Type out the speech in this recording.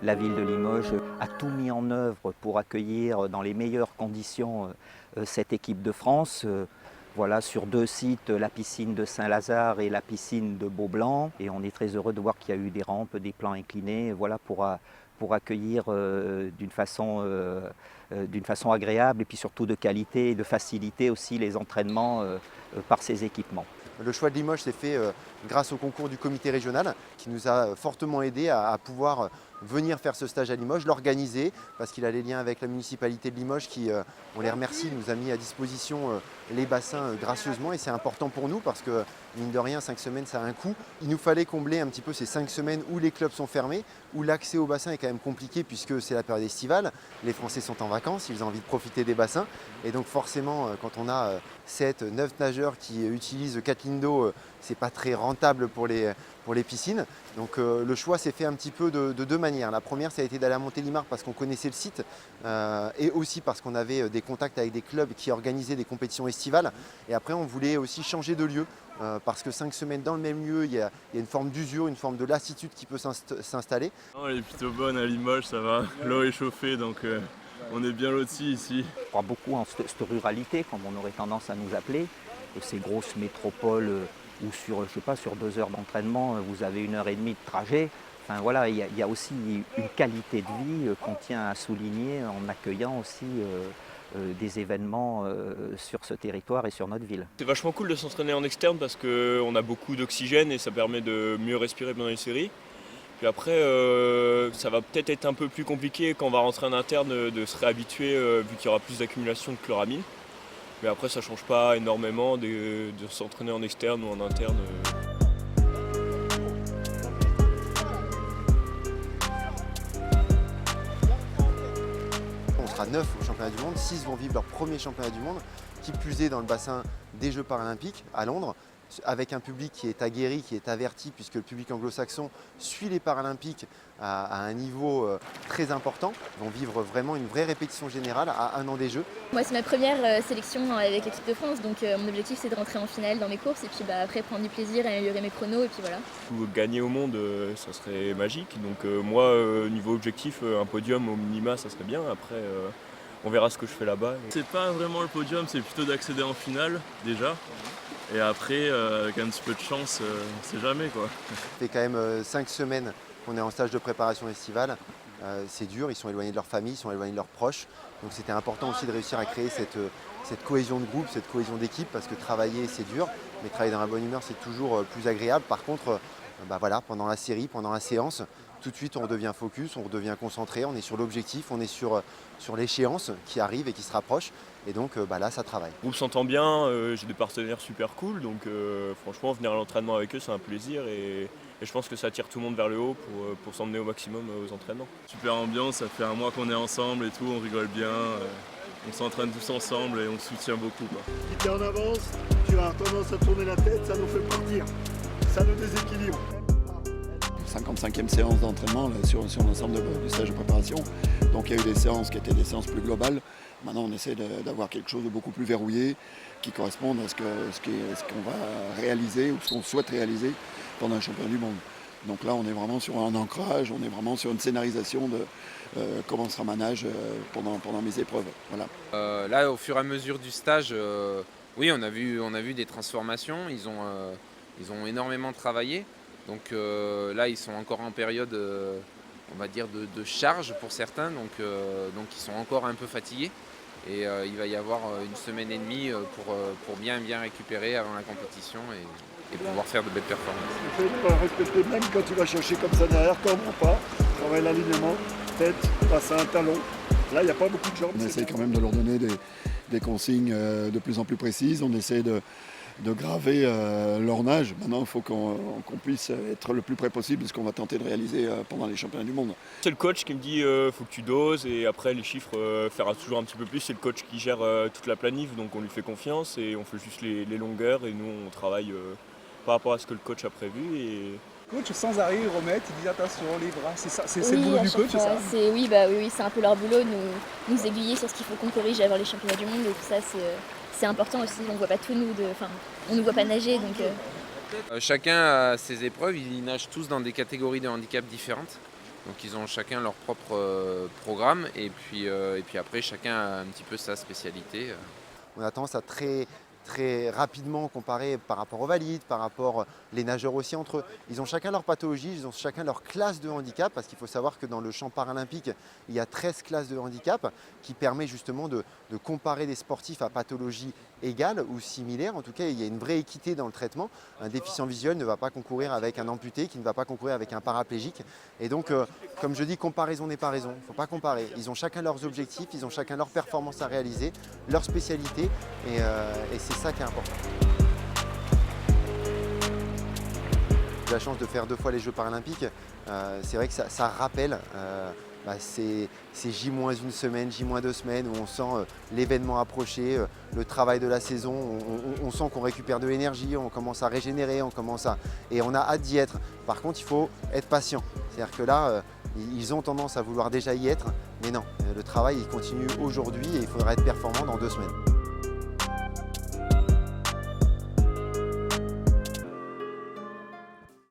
La ville de Limoges a tout mis en œuvre pour accueillir dans les meilleures conditions cette équipe de France. Voilà, sur 2 sites, la piscine de Saint-Lazare et la piscine de Beaublanc. Et on est très heureux de voir qu'il y a eu des rampes, des plans inclinés, voilà, pour accueillir d'une façon agréable et puis surtout de qualité et de faciliter aussi les entraînements par ces équipements. Le choix de Limoges s'est fait grâce au concours du comité régional qui nous a fortement aidé à pouvoir venir faire ce stage à Limoges, l'organiser parce qu'il a les liens avec la municipalité de Limoges qui, on les remercie, nous a mis à disposition les bassins gracieusement et c'est important pour nous parce que mine de rien 5 semaines ça a un coût. Il nous fallait combler un petit peu ces 5 semaines où les clubs sont fermés, où l'accès au bassin est quand même compliqué puisque c'est la période estivale, les Français sont en vacances, ils ont envie de profiter des bassins et donc forcément quand on a 7, 9 nageurs qui utilisent 4 lignes d'eau, c'est pas très rentable pour les piscines. Donc le choix s'est fait un petit peu de 2 manières. La première, ça a été d'aller à Montélimar parce qu'on connaissait le site et aussi parce qu'on avait des contacts avec des clubs qui organisaient des compétitions estivales. Et après, on voulait aussi changer de lieu parce que 5 semaines dans le même lieu, il y a une forme d'usure, une forme de lassitude qui peut s'installer. Non, elle est plutôt bonne à Limoges, ça va. L'eau est chauffée, donc on est bien lotis ici. Je crois beaucoup en cette ruralité, comme on aurait tendance à nous appeler, ces grosses métropoles où sur 2 heures d'entraînement, vous avez 1 heure et demie de trajet. Enfin, voilà, il y a aussi une qualité de vie qu'on tient à souligner en accueillant aussi des événements sur ce territoire et sur notre ville. C'est vachement cool de s'entraîner en externe parce qu'on a beaucoup d'oxygène et ça permet de mieux respirer pendant les séries. Puis après, ça va peut-être être un peu plus compliqué quand on va rentrer en interne de se réhabituer vu qu'il y aura plus d'accumulation de chloramine. Mais après, ça ne change pas énormément de s'entraîner en externe ou en interne. On sera 9 au championnat du monde, 6 vont vivre leur premier championnat du monde, qui plus est dans le bassin des Jeux paralympiques à Londres, avec un public qui est aguerri, qui est averti, puisque le public anglo-saxon suit les Paralympiques à un niveau très important. Ils vont vivre vraiment une vraie répétition générale à 1 an des Jeux. Moi, c'est ma première sélection avec l'équipe de France, donc mon objectif c'est de rentrer en finale dans mes courses et puis après prendre du plaisir, améliorer mes chronos et puis voilà. Gagner au monde, ça serait magique. Donc moi, niveau objectif, un podium au minima, ça serait bien. Après, on verra ce que je fais là-bas. C'est pas vraiment le podium, c'est plutôt d'accéder en finale déjà. Et après, avec un petit peu de chance, on sait jamais quoi. Ça fait quand même 5 semaines qu'on est en stage de préparation estivale. C'est dur, ils sont éloignés de leur famille, ils sont éloignés de leurs proches. Donc c'était important aussi de réussir à créer cette cohésion de groupe, cette cohésion d'équipe, parce que travailler c'est dur, mais travailler dans la bonne humeur c'est toujours plus agréable. Par contre, voilà, pendant la série, pendant la séance, tout de suite on redevient focus, on redevient concentré, on est sur l'objectif, on est sur l'échéance qui arrive et qui se rapproche. Et donc là, ça travaille. Le groupe s'entend bien, j'ai des partenaires super cool, donc franchement, venir à l'entraînement avec eux, c'est un plaisir et je pense que ça attire tout le monde vers le haut pour s'emmener au maximum aux entraînements. Super ambiance, ça fait 1 mois qu'on est ensemble et tout, on rigole bien, on s'entraîne tous ensemble et on se soutient beaucoup, quoi. Si tu es en avance, tu as tendance à tourner la tête, ça nous fait partir, ça nous déséquilibre. 55e séance d'entraînement sur l'ensemble du stage de préparation. Donc il y a eu des séances qui étaient des séances plus globales. Maintenant on essaie d'avoir quelque chose de beaucoup plus verrouillé qui corresponde à ce qu'on va réaliser ou ce qu'on souhaite réaliser pendant un championnat du monde. Donc là on est vraiment sur un ancrage, on est vraiment sur une scénarisation de comment sera ma nage pendant mes épreuves. Voilà. Là au fur et à mesure du stage, oui on a vu des transformations, ils ont énormément travaillé. Donc là, ils sont encore en période, on va dire, de charge pour certains, donc ils sont encore un peu fatigués. Et il va y avoir 1 semaine et demie pour bien récupérer avant la compétition et pouvoir faire de belles performances. Le fait de pas respecter, même quand tu vas chercher comme ça derrière, comment pas, travaille l'alignement, tête, passe à un talon. Là, il n'y a pas beaucoup de jambes. On essaie quand même de leur donner des consignes de plus en plus précises. On essaie de graver leur nage. Maintenant, il faut qu'on puisse être le plus près possible de ce qu'on va tenter de réaliser pendant les championnats du monde. C'est le coach qui me dit faut que tu doses et après les chiffres fera toujours un petit peu plus. C'est le coach qui gère toute la planif, donc on lui fait confiance et on fait juste les longueurs et nous on travaille par rapport à ce que le coach a prévu. Le coach sans arrêt ils remettent, ils disent attention les bras, c'est ça, c'est le Oui, boulot à du chaque coach, c'est fois, ça oui, c'est un peu leur boulot, nous aiguiller sur ce qu'il faut qu'on corrige avant les championnats du monde et tout ça c'est important aussi, on ne voit pas tout on ne voit pas nager donc. Chacun a ses épreuves, ils nagent tous dans des catégories de handicap différentes. Donc ils ont chacun leur propre programme et puis après chacun a un petit peu sa spécialité. On a tendance à très rapidement comparer par rapport aux valides, par rapport les nageurs aussi entre eux. Ils ont chacun leur pathologie, ils ont chacun leur classe de handicap, parce qu'il faut savoir que dans le champ paralympique, il y a 13 classes de handicap qui permet justement de comparer des sportifs à pathologie égale ou similaire. En tout cas, il y a une vraie équité dans le traitement. Un déficient visuel ne va pas concourir avec un amputé, qui ne va pas concourir avec un paraplégique. Et donc, comme je dis, comparaison n'est pas raison. Il ne faut pas comparer. Ils ont chacun leurs objectifs, ils ont chacun leurs performances à réaliser, leur spécialité, et c'est ça qui est important. J'ai la chance de faire 2 fois les Jeux paralympiques. C'est vrai que ça rappelle ces J-1 semaine, J-2 semaines où on sent l'événement approcher, le travail de la saison, on sent qu'on récupère de l'énergie, on commence à régénérer, et on a hâte d'y être. Par contre, il faut être patient. C'est-à-dire que là, ils ont tendance à vouloir déjà y être, mais non, le travail il continue aujourd'hui et il faudra être performant dans 2 semaines.